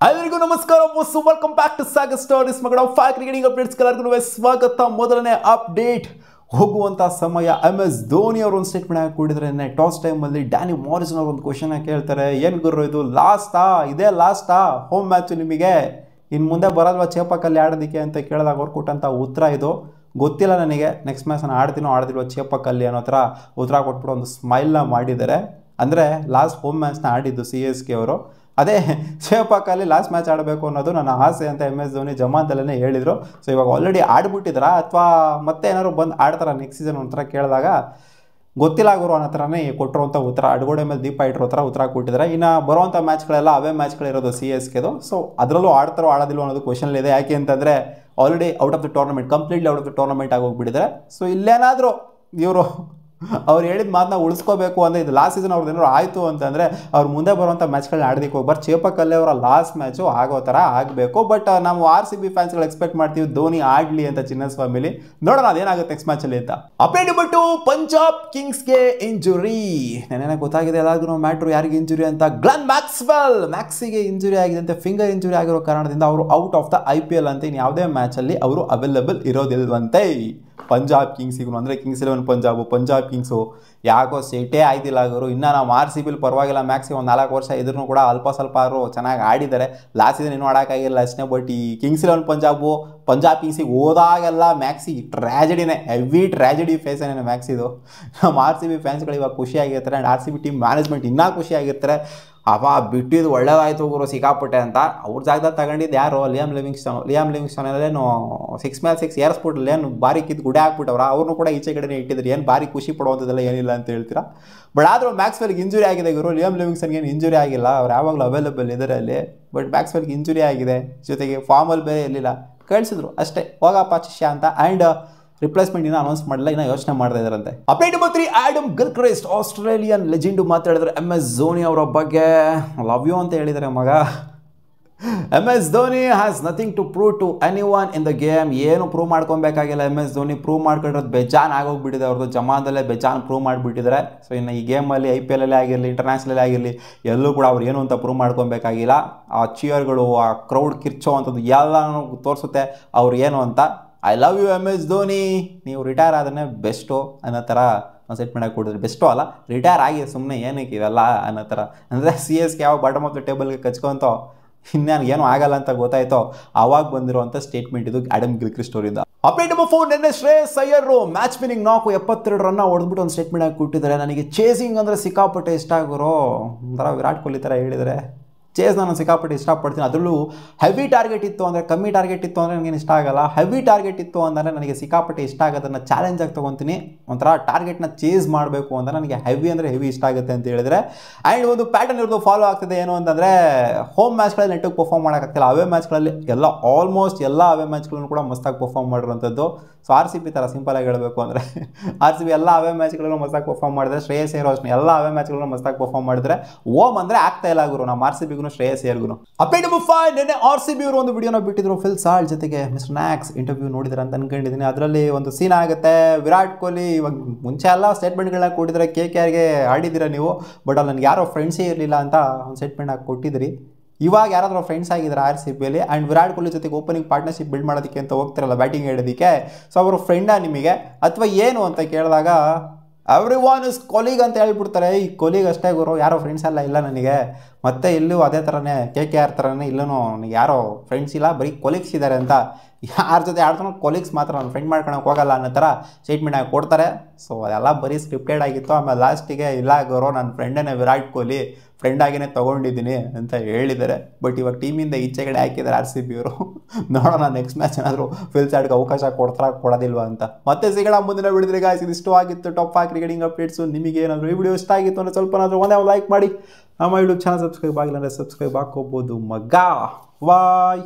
ಎಲ್ಲರಿಗೂ ನಮಸ್ಕಾರ ಬಸ್ಸು, welcome back to Sagar stories. ಮಗಳ ಫೈವ್ ಕ್ರಿಕೆಟಿಂಗ್ ಅಪ್ಡೇಟ್ಸ್ ಎಲ್ಲರಿಗೂ ಸ್ವಾಗತ. ಮೊದಲನೇ ಅಪ್ಡೇಟ್ ಹೋಗುವಂಥ ಸಮಯ. MS ಧೋನಿ ಅವರು ಒಂದು ಸ್ಟೇಟ್ಮೆಂಟ್ ಕೊಟ್ಟಿದ್ರೆ ಟಾಸ್ ಟೈಮಲ್ಲಿ ಡ್ಯಾನಿ ಮಾರಿಸನ್ ಅವರು ಒಂದು ಕ್ವಶನ್ ಕೇಳ್ತಾರೆ, ಏನು ಗುರು ಇದು ಲಾಸ್ಟಾ, ಇದೇ ಲಾಸ್ಟಾ ಹೋಮ್ ಮ್ಯಾಚು ನಿಮಗೆ, ಇನ್ನು ಮುಂದೆ ಬರೋಲ್ವಾ ಚೇಪಕ್ಕಲ್ಲಿ ಆಡೋದಕ್ಕೆ ಅಂತ ಕೇಳಿದಾಗ ಅವ್ರು ಕೊಟ್ಟಂಥ ಉತ್ತರ ಇದು. ಗೊತ್ತಿಲ್ಲ ನನಗೆ, ನೆಕ್ಸ್ಟ್ ಮ್ಯಾಚ್ ನಾನು ಆಡ್ದಿಲ್ವ ಚೇಪಕ್ಕಲ್ಲಿ ಅನ್ನೋ ಥರ ಉತ್ತರ ಕೊಟ್ಬಿಟ್ಟು ಒಂದು ಸ್ಮೈಲ್ನ ಮಾಡಿದ್ದಾರೆ. ಅಂದರೆ ಲಾಸ್ಟ್ ಹೋಮ್ ಮ್ಯಾಚ್ನ ಆಡಿದ್ದು CSK ಅವರು, ಅದೇ ಚೇಪಕ್ಕಲ್ಲಿ ಲಾಸ್ಟ್ ಮ್ಯಾಚ್ ಆಡಬೇಕು ಅನ್ನೋದು ನನ್ನ ಆಸೆ ಅಂತ MS ಧೋನಿ ಜಮಾನದಲ್ಲೇ ಹೇಳಿದರು. ಸೊ ಇವಾಗ ಆಲ್ರೆಡಿ ಆಡ್ಬಿಟ್ಟಿದ್ರಾ ಅಥವಾ ಮತ್ತೆ ಏನಾದ್ರು ಬಂದು ಆಡ್ತಾರ ನೆಕ್ಸ್ಟ್ ಸೀಸನ್ ಒಂಥರ ಕೇಳಿದಾಗ ಗೊತ್ತಿಲ್ಲ ಗುರು ಅನ್ನೋ ಥರನೇ ಕೊಟ್ಟಿರುವಂಥ ಉತ್ತರ, ಅಡುಗೋಡೆ ಮೇಲೆ ದೀಪ ಇಟ್ಟಿರೋ ಥರ ಉತ್ತರ ಕೊಟ್ಟಿದ್ದಾರೆ. ಇನ್ನು ಬರುವಂಥ ಮ್ಯಾಚ್ಗಳೆಲ್ಲ ಅವೇ ಮ್ಯಾಚ್ಗಳಿರೋದು CSKದು. ಸೊ ಅದರಲ್ಲೂ ಆಡ್ತಾರೋ ಆಡೋದಿಲ್ಲ ಅನ್ನೋದು ಕ್ವಶನ್ ಇದೆ. ಯಾಕೆ ಅಂತಂದರೆ already out of the tournament, completely out of the tournament ಆಗೋಗ್ಬಿಟ್ಟಿದ್ದಾರೆ. ಸೊ ಇಲ್ಲೇನಾದರೂ ಇವರು ಅವ್ರು ಹೇಳಿದ ಮಾತನ್ನ ಉಳಿಸ್ಕೋಬೇಕು ಅಂದರೆ, ಇದು ಲಾಸ್ಟ್ ಸೀಸನ್ ಅವ್ರದ್ದು ಏನಾದ್ರು ಆಯಿತು ಅಂತಂದರೆ ಅವ್ರು ಮುಂದೆ ಬರುವಂಥ ಮ್ಯಾಚ್ಗಳನ್ನ ಆಡೋದಕ್ಕೆ ಹೋಗ್ಬಾರ್ದು. ಚೇಪಕ್ಕಲ್ಲೇ ಅವರ ಲಾಸ್ಟ್ ಮ್ಯಾಚು ಆಗೋ ಥರ ಆಗಬೇಕು. ಬಟ್ ನಾವು RCB ಫ್ಯಾನ್ಸ್ಗಳು ಎಕ್ಸ್ಪೆಕ್ಟ್ ಮಾಡ್ತೀವಿ ಧೋನಿ ಆಡಲಿ ಅಂತ ಚಿನ್ನಸ್ವಾಮಿಲಿ. ನೋಡೋಣ ಅದೇನಾಗುತ್ತೆ ನೆಕ್ಸ್ಟ್ ಮ್ಯಾಚಲ್ಲಿ ಅಂತ. ಅಪ್ಡೇಟ್ ಬಿಟ್ಟು ಪಂಜಾಬ್ ಕಿಂಗ್ಸ್ಗೆ ಇಂಜುರಿ. ನೆನ್ನೆ ಗೊತ್ತಾಗಿದೆ ಎಲ್ಲರಿಗೂ ಮ್ಯಾಟ್ರು ಯಾರಿಗೆ ಇಂಜುರಿ ಅಂತ. ಗ್ಲೆನ್ ಮ್ಯಾಕ್ಸಿಗೆ ಇಂಜುರಿ ಆಗಿದೆ ಅಂತ. ಫಿಂಗರ್ ಇಂಜುರಿ ಆಗಿರೋ ಕಾರಣದಿಂದ ಅವರು ಔಟ್ ಆಫ್ ದ IPL ಅಂತ. ಇನ್ನು ಯಾವುದೇ ಮ್ಯಾಚಲ್ಲಿ ಅವರು ಅವೈಲೇಬಲ್ ಇರೋದಿಲ್ವಂತೆ ಪಂಜಾಬ್ ಕಿಂಗ್ಸಿಗೂ. ಅಂದರೆ Kings 11 ಪಂಜಾಬ್ ಕಿಂಗ್ಸು ಯಾಕೋ ಸೆಟೇ ಆಯ್ತಿಲ್ಲ ಅವರು. ಇನ್ನು ನಾವು RCB ಪರವಾಗಿಲ್ಲ, ಮ್ಯಾಕ್ಸಿಗೆ ಒಂದು 4 ವರ್ಷ ಇದ್ರೂ ಕೂಡ ಅಲ್ಪ ಸ್ವಲ್ಪ ಅವರು ಚೆನ್ನಾಗಿ ಆಡಿದ್ದಾರೆ. ಲಾಸ್ಟ್ ಸೀಸನ್ ಇನ್ನೂ ಆಡೋಕ್ಕಾಗಿಲ್ಲ ಅಷ್ಟೇ. ಬಟ್ ಈ Kings 11 ಪಂಜಾಬ್ ಕಿಂಗ್ಸಿಗೆ ಹೋದಾಗೆಲ್ಲ ಮ್ಯಾಕ್ಸಿ ಟ್ರ್ಯಾಜಿಡಿನೇ, ಹೆವಿ ಟ್ರ್ಯಾಜಿಡಿ ಫೇಸ್ ಏನೇನು ಮ್ಯಾಕ್ಸಿದು. ನಮ್ಮ RCB ಫ್ಯಾನ್ಸ್ಗಳು ಇವಾಗ ಖುಷಿಯಾಗಿರ್ತಾರೆ. ಆ್ಯಂಡ್ RCB ಟೀಮ್ ಮ್ಯಾನೇಜ್ಮೆಂಟ್ ಇನ್ನೂ ಖುಷಿಯಾಗಿರ್ತಾರೆ. ಬಿಟ್ಟಿದ್ದು ಒಳ್ಳೇದಾಯಿತು ಗುರು ಸಿಕ್ಕಾಪಟ್ಟೆ ಅಂತ. ಅವ್ರ ಜಾಗದಲ್ಲಿ ತಗೊಂಡಿದ್ದು ಯಾರು, ಲಿಯಾಮ್ ಲಿವಿಂಗ್ಸ್ಟನ್ ಅಲ್ಲೇನು 6 ಮೇಲೆ 6 ಏರ್ಸ್ಬಿಟ್ರಲ್ಲಿ ಏನು ಬಾರಿ ಕಿತ್ತು ಗುಡೆ ಹಾಕ್ಬಿಟ್ಟವ್ರ. ಅವ್ರನ್ನೂ ಕೂಡ ಈಚೆ ಕಡೆನೇ ಇಟ್ಟಿದ್ರು. ಏನು ಬಾರಿ ಖುಷಿ ಪಡುವಂಥದ್ದೆಲ್ಲ ಏನಿಲ್ಲ ಅಂತ ಹೇಳ್ತೀರಾ. ಬಟ್ ಆದರೂ ಮ್ಯಾಕ್ಸ್ವೆಲ್ಗೆ ಇಂಜುರಿ ಆಗಿದೆ ಗುರು. ಲಿಯಾಮ್ ಲಿವಿಂಗ್ಸ್ಟನ್ಗೆ ಏನು ಇಂಜುರಿ ಆಗಿಲ್ಲ, ಅವ್ರು ಯಾವಾಗಲೂ ಅವೈಲೇಬಲ್ ಇದ್ದಾರೆ ಅಲ್ಲಿ. ಬಟ್ ಮ್ಯಾಕ್ಸ್ವೆಲ್ಗೆ ಇಂಜುರಿ ಆಗಿದೆ, ಜೊತೆಗೆ ಫಾರ್ಮಲ್ಲಿ ಬೇರೆ ಇರಲಿಲ್ಲ, ಕಳಿಸಿದ್ರು ಅಷ್ಟೇ, ಹೋಗಪ್ಪ ಶಿಷ್ಯ ಅಂತ. ಆ್ಯಂಡ್ ರಿಪ್ಲೇಸ್ಮೆಂಟ್ ಇನ್ನೂ ಅನೌನ್ಸ್ ಮಾಡಿಲ್ಲ, ಇನ್ನೂ ಯೋಚನೆ ಮಾಡ್ತಾ ಇದ್ದಾರಂತೆ. Update number 3, Adam Gilchrist Australian legend ಮಾತಾಡಿದ್ರೆ MS ಧೋನಿ ಅವರ ಬಗ್ಗೆ. ಲವ್ ಯು ಅಂತ ಹೇಳಿದ್ದಾರೆ ಮಗ. MS Dhoni has nothing to prove to anyone in the game. ಏನು ಪ್ರೂವ್ ಮಾಡ್ಕೊಬೇಕಾಗಿಲ್ಲ. MS ಧೋನಿ ಪ್ರೂವ್ ಮಾಡ್ಕೊಂಡಿರೋದು ಬೇಜಾನ್ ಆಗೋಗ್ಬಿಟ್ಟಿದೆ. ಅವ್ರದ್ದು ಜಮಾನದಲ್ಲೇ ಬೇಜಾನ್ ಪ್ರೂವ್ ಮಾಡಿಬಿಟ್ಟಿದ್ದಾರೆ. ಸೊ ಇನ್ನು ಈ ಗೇಮಲ್ಲಿ IPL ಅಲ್ಲೇ ಆಗಿರಲಿ, ಇಂಟರ್ನ್ಯಾಷನಲ್ಲೇ ಆಗಿರಲಿ, ಎಲ್ಲೂ ಕೂಡ ಅವ್ರು ಏನು ಅಂತ ಪ್ರೂವ್ ಮಾಡ್ಕೊಬೇಕಾಗಿಲ್ಲ. ಆ ಚಿಯರ್ಗಳು, ಆ ಕ್ರೌಡ್ ಕಿರ್ಚೋ ಅಂಥದ್ದು ಎಲ್ಲನೂ ತೋರಿಸುತ್ತೆ ಅವ್ರು ಏನು ಅಂತ. I love you MS Dhoni, ನೀವು ರಿಟೈರ್ ಆದ್ರೆ ಬೆಸ್ಟು ಅನ್ನೋ ಥರ ಒಂದು ಸೆಟ್ ಮಾಡಕ್ಕೆ ಕೊಡಿದ್ರೆ. ಬೆಸ್ಟು ಅಲ್ಲ, ರಿಟೈರ್ ಆಗಿ ಸುಮ್ಮನೆ ಏನಕ್ಕೆ ಇವೆಲ್ಲ ಅನ್ನೋ ಥರ. ಅಂದರೆ CSK ಯಾವ ಬಾಟಮ್ ಆಫ್ ದ ಟೇಬಲ್ಗೆ ಕಚ್ಕೊಂತೋ ಇನ್ನೇನು ಏನೂ ಆಗಲ್ಲ ಅಂತ ಗೊತ್ತಾಯ್ತೋ ಆವಾಗ ಬಂದಿರುವಂಥ ಸ್ಟೇಟ್ಮೆಂಟ್ ಇದು ಆಡಮ್ ಗಿಲ್ಕ್ರಿಸ್ಟ್ ಅವರಿಂದ. ಅಪ್ಡೇಟ್ ನಂಬರ್ 4, ನಿನ್ನೆ ಶ್ರೇಯಸ್ ಅಯ್ಯರ್ ಮ್ಯಾಚ್ ವಿನ್ನಿಂಗ್ ನಾಕು 72 ರನ್ನ ಹೊಡೆದ್ಬಿಟ್ಟು ಒಂದು ಸ್ಟೇಟ್ಮೆಂಟ್ ಆಗಿ ಕೊಟ್ಟಿದ್ದಾರೆ. ನನಗೆ ಚೇಸಿಂಗ್ ಅಂದರೆ ಸಿಕ್ಕಾಪಟ್ಟೆ ಇಷ್ಟ ಆಗೋರು. ಒಂಥರ ವಿರಾಟ್ ಕೊಹ್ಲಿ ಥರ ಹೇಳಿದರೆ ಚೇಸ್ ನಾನು ಸಿಕ್ಕಾಪಟ್ಟೆ ಇಷ್ಟಪಡ್ತೀನಿ. ಅದರಲ್ಲೂ ಹೆವಿ ಟಾರ್ಗೆಟ್ ಇತ್ತು ಅಂದರೆ, ಕಮ್ಮಿ ಟಾರ್ಗೆಟ್ ಇತ್ತು ಅಂದರೆ ನನಗೇನು ಇಷ್ಟ ಆಗಲ್ಲ. ಹೆವಿ ಟಾರ್ಗೆಟ್ ಇತ್ತು ಅಂದರೆ ನನಗೆ ಸಿಕ್ಕಾಪಟ್ಟೆ ಇಷ್ಟ ಆಗೋದನ್ನು ಚಾಲೆಂಜಾಗಿ ತೊಗೊತೀನಿ. ಒಂಥರ ಟಾರ್ಗೆಟ್ನ ಚೇಸ್ ಮಾಡಬೇಕು ಅಂದರೆ ನನಗೆ ಹೆವಿ ಅಂದರೆ ಹೆವಿ ಇಷ್ಟ ಆಗುತ್ತೆ ಅಂತ ಹೇಳಿದರೆ. ಆ್ಯಂಡ್ ಒಂದು ಪ್ಯಾಟರ್ನ್ ಇರೋದು ಫಾಲೋ ಆಗ್ತಿದೆ. ಏನು ಅಂತಂದರೆ ಹೋಮ್ ಮ್ಯಾಚ್ಗಳಲ್ಲಿ ನೆಟ್ಟಿಗೆ ಪರ್ಫಾರ್ಮ್ ಮಾಡೋಕ್ಕಾಗ್ತಿಲ್ಲ. ಅವೇ ಮ್ಯಾಚ್ಗಳಲ್ಲಿ ಎಲ್ಲ ಆಲ್ಮೋಸ್ಟ್ ಎಲ್ಲ ಅವೇ ಮ್ಯಾಚ್ಗಳನ್ನು ಕೂಡ ಮಸ್ತಾಗಿ ಪರ್ಫಾರ್ಮ್ ಮಾಡಿರೋಂಥದ್ದು. ಸೊ RCB ಥರ ಸಿಂಪಲಾಗಿ ಹೇಳಬೇಕು ಅಂದರೆ RCB ಎಲ್ಲ ಅವೇ ಮ್ಯಾಚ್ಗಳನ್ನು ಮಸ್ತಾಗಿ ಪರ್ಫಾರ್ಮ್ ಮಾಡಿದ್ರೆ, ಶ್ರೇಯಸ್ ಅಯ್ಯರ್ ಅಷ್ಟೇ ಎಲ್ಲ ಅವೇ ಮ್ಯಾಚ್ಗಳನ್ನು ಮಸ್ತಾಗಿ ಪರ್ಫಾರ್ಮ್ ಮಾಡಿದ್ರೆ. ಓಮ್ ಅಂದರೆ ಆಗ್ತಾ ಇಲ್ಲ ಗುರು ನಮ್ಮ RCB ಶ್ರೇಯಸ್ ಅಯ್ಯರ್ಗೂ. ಅಪ್ಡೇಟ್ ನಂಬರ್ 5, ನಿನ್ನೆ RCB ಅವರು ಒಂದು ವಿಡಿಯೋನ ಬಿಟ್ಟಿದ್ರು ಫಿಲ್ ಸಾಲ್ಟ್ ಜೊತೆಗೆ. ಮಿಸ್ಟರ್ ನ್ಯಾಕ್ಸ್ ಇಂಟರ್ವ್ಯೂ ನೋಡಿದ್ರೆ ಅಂತ ಅನ್ಕೊಂಡಿದ್ದೀನಿ. ಅದರಲ್ಲಿ ಒಂದು ಸೀನ್ ಆಗುತ್ತೆ. ವಿರಾಟ್ ಕೊಹ್ಲಿ ಇವಾಗ ಮುಂಚೆ ಎಲ್ಲ ಸ್ಟೇಟ್ಮೆಂಟ್ಗಳನ್ನ ಕೊಟ್ಟಿದ್ರೆ, KKRಗೆ ಆಡಿದ್ದೀರಾ ನೀವು, ಬಟ್ ಅಲ್ಲಿ ನನಗೆ ಯಾರೋ ಫ್ರೆಂಡ್ಸೇ ಇರಲಿಲ್ಲ ಅಂತ ಒಂದು ಸ್ಟೇಟ್ಮೆಂಟ್ ಆಗಿ ಕೊಟ್ಟಿದ್ರಿ. ಇವಾಗ ಯಾರಾದರೂ ಫ್ರೆಂಡ್ಸ್ ಆಗಿದ್ದಾರೆ RCBಯಲ್ಲಿ. ಆ್ಯಂಡ್ ವಿರಾಟ್ ಕೊಹ್ಲಿ ಜೊತೆಗೆ ಓಪನಿಂಗ್ ಪಾರ್ಟ್ನರ್ಶಿಪ್ ಬಿಲ್ಡ್ ಮಾಡೋದಕ್ಕೆ ಅಂತ ಹೋಗ್ತಾರಲ್ಲ ಬ್ಯಾಟಿಂಗ್ ಹೇಳೋದಕ್ಕೆ. ಸೊ ಅವರು ಫ್ರೆಂಡಾ ನಿಮಗೆ ಅಥವಾ ಏನು ಅಂತ ಕೇಳಿದಾಗ ಎವ್ರಿವಾನ್ ಇಸ್ ಕೊಲೀಗ್ ಅಂತ ಹೇಳ್ಬಿಡ್ತಾರೆ. ಈ ಕೊಲೀಗ್ ಅಷ್ಟೇ ಗುರು, ಯಾರೋ ಫ್ರೆಂಡ್ಸ್ ಎಲ್ಲ ಇಲ್ಲ ನನಗೆ. ಮತ್ತು ಇಲ್ಲೂ ಅದೇ ಥರನೇ KKR ಥರನೇ ಇಲ್ಲೂ ನನಗೆ ಯಾರೋ ಫ್ರೆಂಡ್ಸ್ ಇಲ್ಲ, ಬರೀ ಕೊಲೀಗ್ಸ್ ಇದ್ದಾರೆ ಅಂತ. ಯಾರ ಜೊತೆ ಆಡ್ತಾನೋ ಕೊಲೀಗ್ಸ್ ಮಾತ್ರ, ನಾನು ಫ್ರೆಂಡ್ ಮಾಡ್ಕೊಳಕ್ಕೆ ಹೋಗಲ್ಲ ಅನ್ನೋ ಥರ ಸ್ಟೇಟ್ಮೆಂಟ್ ಆಗಿ ಕೊಡ್ತಾರೆ. ಸೊ ಅದೆಲ್ಲ ಬರೀ ಸ್ಕ್ರಿಪ್ಟೆಡ್ ಆಗಿತ್ತು. ಆಮೇಲೆ ಲಾಸ್ಟಿಗೆ ಇಲ್ಲ ಗುರು ನನ್ನ ಫ್ರೆಂಡೇನೆ ವಿರಾಟ್ ಕೊಹ್ಲಿ, ಫ್ರೆಂಡ್ ಆಗಿನೇ ತೊಗೊಂಡಿದ್ದೀನಿ ಅಂತ ಹೇಳಿದ್ದಾರೆ. ಬಟ್ ಇವಾಗ ಟೀಮಿಂದ ಈಚೆಗಡೆ ಹಾಕಿದ್ದಾರೆ RCB ಅವರು. ನೋಡೋಣ ನೆಕ್ಸ್ಟ್ ಮ್ಯಾಚ್ ಏನಾದರೂ ಫಿಲ್ ಸಾಡ್ಗೆ ಅವಕಾಶ ಕೊಡೋದಿಲ್ವಾ ಅಂತ. ಮತ್ತೆ ಸಿಗೋಣ ಮುಂದಿನ ವಿಡಿಯೋದಲ್ಲಿ ಗಾಯ್ಸ್. ಇದು ಇಷ್ಟವಾಗಿತ್ತು ಟಾಪ್ 5 ಕ್ರಿಕೆಟಿಂಗ್ ಅಪ್ಡೇಟ್ಸು. ನಿಮಗೆ ಏನಾದರೂ ಈ ವಿಡಿಯೋ ಇಷ್ಟ ಆಗಿತ್ತು ಅಂದರೆ ಸ್ವಲ್ಪನಾದರೂ ಒಂದೇ ಲೈಕ್ ಮಾಡಿ. ನಮ್ಮ ಯೂಟ್ಯೂಬ್ ಚಾನಲ್ ಸಬ್ಸ್ಕ್ರೈಬ್ ಆಗಿಲ್ಲ ಅಂದರೆ ಸಬ್ಸ್ಕ್ರೈಬ್ ಹಾಕೋಬೋದು ಮಗ. ಬಾಯ್.